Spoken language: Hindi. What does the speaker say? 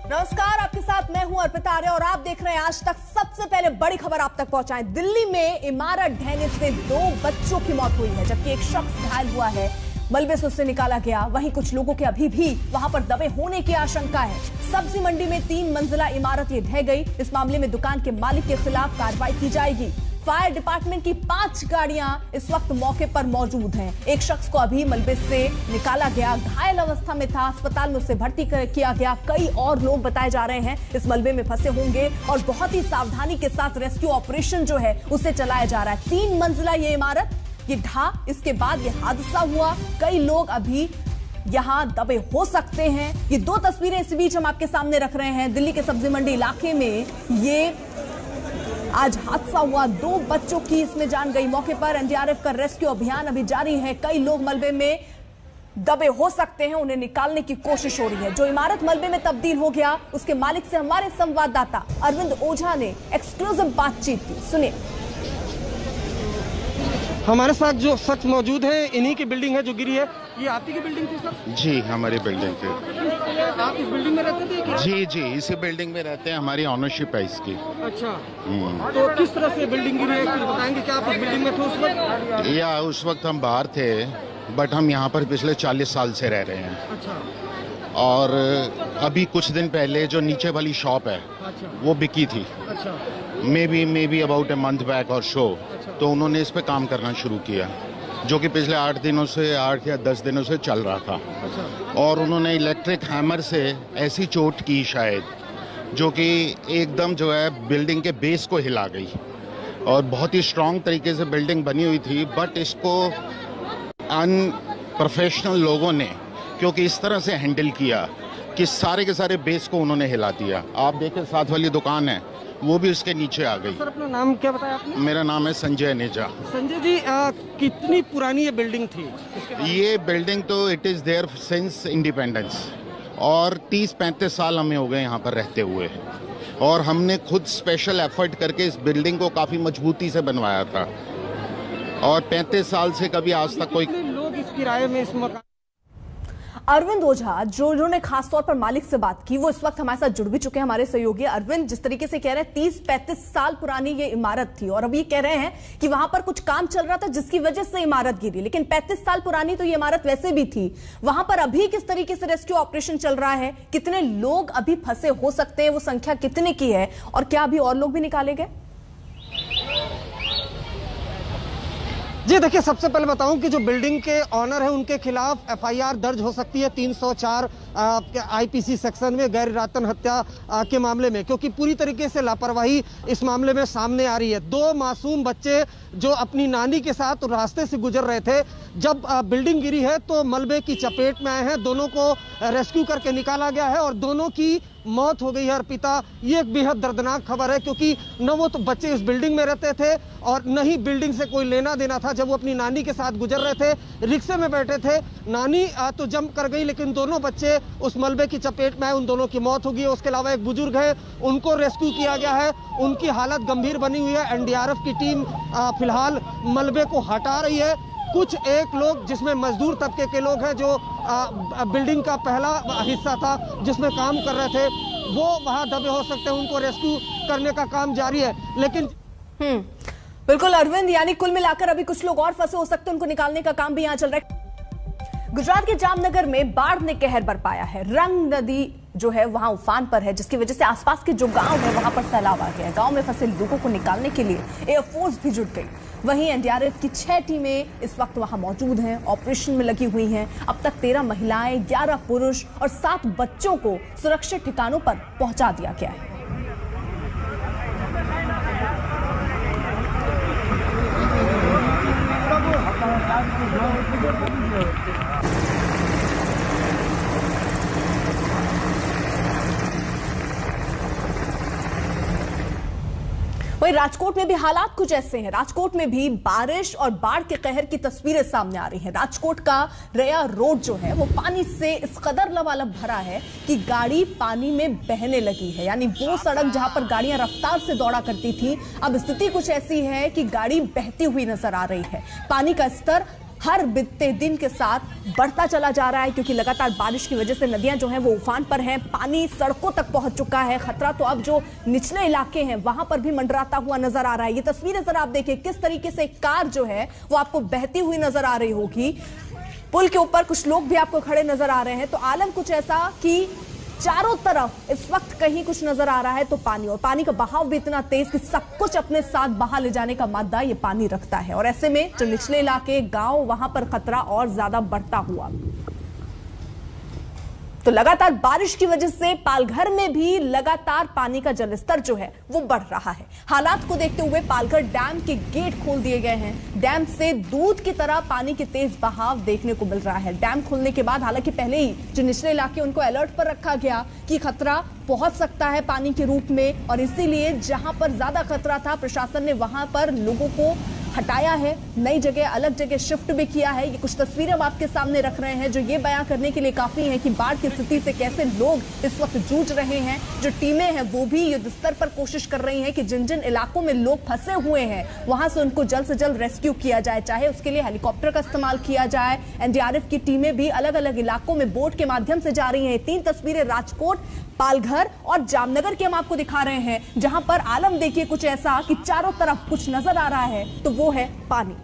नमस्कार, आपके साथ मैं हूं अर्पिता आर्य और आप देख रहे हैं आज तक। सबसे पहले बड़ी खबर आप तक पहुंचाएं। दिल्ली में इमारत ढहने से 2 बच्चों की मौत हुई है, जबकि एक शख्स घायल हुआ है। मलबे से उससे निकाला गया। वहीं कुछ लोगों के अभी भी वहां पर दबे होने की आशंका है। सब्जी मंडी में 3 मंजिला इमारत ये ढह गई। इस मामले में दुकान के मालिक के खिलाफ कार्रवाई की जाएगी। फायर डिपार्टमेंट की 5 गाड़ियां इस वक्त मौके पर मौजूद हैं। एक शख्स को अभी मलबे से निकाला गया, घायल अवस्था में था, अस्पताल में उसे भर्ती किया गया। कई और लोग बताए जा रहे हैं इस मलबे में फंसे होंगे और बहुत ही सावधानी के साथ रेस्क्यू ऑपरेशन जो है उसे चलाया जा रहा है। 3 मंजिला ये इमारत ये ढहा, इसके बाद ये हादसा हुआ। कई लोग अभी यहां दबे हो सकते हैं। ये 2 तस्वीरें इस बीच हम आपके सामने रख रहे हैं। दिल्ली के सब्जी मंडी इलाके में ये आज हादसा हुआ। 2 बच्चों की इसमें जान गई। मौके पर एनडीआरएफ का रेस्क्यू अभियान अभी जारी है। कई लोग मलबे में दबे हो सकते हैं, उन्हें निकालने की कोशिश हो रही है। जो इमारत मलबे में तब्दील हो गया, उसके मालिक से हमारे संवाददाता अरविंद ओझा ने एक्सक्लूसिव बातचीत की। सुनिए। हमारे साथ जो शख्स मौजूद है, इन्हीं की बिल्डिंग है जो गिरी है। ये आपकी की बिल्डिंग थी सर? जी, हमारी बिल्डिंग थी। आप इस बिल्डिंग में रहते थे क्या? जी, इसी बिल्डिंग में रहते हैं। हमारी ऑनरशिप है इसकी। अच्छा। तो किस तरह से बिल्डिंग गिरी है, कुछ बताएंगे क्या? आप इस बिल्डिंग में थे उस वक्त? या उस वक्त हम बाहर थे, बट हम यहाँ पर पिछले 40 साल से रह रहे हैं। अच्छा। और अभी कुछ दिन पहले जो नीचे वाली शॉप है, अच्छा, वो बिकी थी। अच्छा। May be about a month back और शो। तो उन्होंने इस पे काम करना शुरू किया, जो कि पिछले 8 दिनों से 8 या 10 दिनों से चल रहा था। अच्छा। और उन्होंने इलेक्ट्रिक हैमर से ऐसी चोट की शायद, जो कि एकदम जो है बिल्डिंग के बेस को हिला गई। और बहुत ही स्ट्रांग तरीके से बिल्डिंग बनी हुई थी, बट इसको अनप्रोफेशनल लोगों ने क्योंकि इस तरह से हैंडल किया कि सारे के सारे बेस को उन्होंने हिला दिया। आप देखें, साथ वाली दुकान है वो भी उसके नीचे आ गई। सर, अपना नाम क्या बताया आपने? मेरा नाम है संजय नेजा। संजय जी, कितनी पुरानी ये बिल्डिंग थी? ये बिल्डिंग तो it is there since independence, और 30-35 साल हमें हो गए यहाँ पर रहते हुए। और हमने खुद स्पेशल एफर्ट करके इस बिल्डिंग को काफ़ी मजबूती से बनवाया था। और 35 साल से कभी आज तक कोई लोग इस किराए में इस मकान। अरविंद ओझा, जिन्होंने खासतौर पर मालिक से बात की, वो इस वक्त हमारे साथ जुड़ भी चुके हैं। हमारे सहयोगी अरविंद, जिस तरीके से कह रहे हैं 30-35 साल पुरानी ये इमारत थी और अभी कह रहे हैं कि वहां पर कुछ काम चल रहा था जिसकी वजह से इमारत गिरी, लेकिन 35 साल पुरानी तो ये इमारत वैसे भी थी। वहां पर अभी किस तरीके से रेस्क्यू ऑपरेशन चल रहा है, कितने लोग अभी फंसे हो सकते हैं, वो संख्या कितने की है और क्या अभी और लोग भी निकाले गए? जी देखिए, सबसे पहले बताऊं कि जो बिल्डिंग के ऑनर है उनके खिलाफ एफआईआर दर्ज हो सकती है 304 आईपीसी सेक्शन में, गैर इरादतन हत्या के मामले में, क्योंकि पूरी तरीके से लापरवाही इस मामले में सामने आ रही है। 2 मासूम बच्चे जो अपनी नानी के साथ रास्ते से गुजर रहे थे, जब बिल्डिंग गिरी है तो मलबे की चपेट में आए हैं। दोनों को रेस्क्यू करके निकाला गया है और दोनों की मौत हो गई है। अर्पिता, ये एक बेहद दर्दनाक खबर है, क्योंकि न वो तो बच्चे इस बिल्डिंग में रहते थे और न ही बिल्डिंग से कोई लेना देना था। जब वो अपनी नानी के साथ गुजर रहे थे, रिक्शे में बैठे थे, नानी तो जंप कर गई, लेकिन दोनों बच्चे उस मलबे की चपेट में आए, उन दोनों की मौत हो गई है। उसके अलावा एक बुजुर्ग है, उनको रेस्क्यू किया गया है, उनकी हालत गंभीर बनी हुई है। एनडीआरएफ की टीम फिलहाल मलबे को हटा रही है। कुछ एक लोग, जिसमें मजदूर तबके के लोग हैं, जो बिल्डिंग का पहला हिस्सा था जिसमें काम कर रहे थे, वो वहां दबे हो सकते हैं। उनको रेस्क्यू करने का काम जारी है, लेकिन बिल्कुल अरविंद, यानी कुल मिलाकर अभी कुछ लोग और फंसे हो सकते हैं, उनको निकालने का काम भी यहाँ चल रहा है। गुजरात के जामनगर में बाढ़ ने कहर बरपाया है। रंग नदी जो है वहां उफान पर है, जिसकी वजह से आसपास के जो गांव है वहां पर सैलाब आ गया है। गांव में फंसे लोगों को निकालने के लिए एयरफोर्स भी जुट गई। वहीं एनडीआरएफ की 6 टीमें इस वक्त वहां मौजूद हैं, ऑपरेशन में लगी हुई हैं। अब तक 13 महिलाएं, 11 पुरुष और 7 बच्चों को सुरक्षित ठिकानों पर पहुंचा दिया गया है। वहीं राजकोट में भी हालात कुछ ऐसे हैं। राजकोट में भी बारिश और बाढ़ के कहर की तस्वीरें सामने आ रही हैं। राजकोट का रया रोड जो है वो पानी से इस कदर लबालब भरा है कि गाड़ी पानी में बहने लगी है। यानी वो सड़क जहां पर गाड़ियां रफ्तार से दौड़ा करती थी, अब स्थिति कुछ ऐसी है कि गाड़ी बहती हुई नजर आ रही है। पानी का स्तर हर बीतते दिन के साथ बढ़ता चला जा रहा है, क्योंकि लगातार बारिश की वजह से नदियां जो हैं वो उफान पर हैं, पानी सड़कों तक पहुंच चुका है। खतरा तो अब जो निचले इलाके हैं वहां पर भी मंडराता हुआ नजर आ रहा है। ये तस्वीरें जरा आप देखिए, किस तरीके से कार जो है वो आपको बहती हुई नजर आ रही होगी। पुल के ऊपर कुछ लोग भी आपको खड़े नजर आ रहे हैं। तो आलम कुछ ऐसा कि चारों तरफ इस वक्त कहीं कुछ नजर आ रहा है तो पानी, और पानी का बहाव भी इतना तेज कि सब कुछ अपने साथ बहा ले जाने का मादा ये पानी रखता है। और ऐसे में जो निचले इलाके, गांव, वहां पर खतरा और ज्यादा बढ़ता हुआ। तो लगातार बारिश की वजह से पालघर में भी लगातार पानी का जलस्तर जो है वो बढ़ रहा है। हालात को देखते हुए पालघर डैम के गेट खोल दिए गए हैं। डैम से दूध की तरह पानी के तेज बहाव देखने को मिल रहा है। डैम खुलने के बाद हालांकि पहले ही जो निचले इलाके उनको अलर्ट पर रखा गया कि खतरा पहुंच सकता है पानी के रूप में, और इसीलिए जहां पर ज्यादा खतरा था प्रशासन ने वहां पर लोगों को हटाया है, नई जगह, अलग जगह शिफ्ट भी किया है। ये कुछ तस्वीरें हम आपके सामने रख रहे हैं जो ये बयां करने के लिए काफी है कि बाढ़ की स्थिति से कैसे लोग इस वक्त जूझ रहे हैं। जो टीमें हैं वो भी युद्ध स्तर पर कोशिश कर रही हैं कि जिन जिन इलाकों में लोग फंसे हुए हैं वहां से उनको जल्द से जल्द रेस्क्यू किया जाए, चाहे उसके लिए हेलीकॉप्टर का इस्तेमाल किया जाए। एनडीआरएफ की टीमें भी अलग अलग इलाकों में बोट के माध्यम से जा रही हैं। 3 तस्वीरें राजकोट, पालघर और जामनगर की हम आपको दिखा रहे हैं, जहां पर आलम देखिए कुछ ऐसा कि चारों तरफ कुछ नजर आ रहा है तो वो है पानी।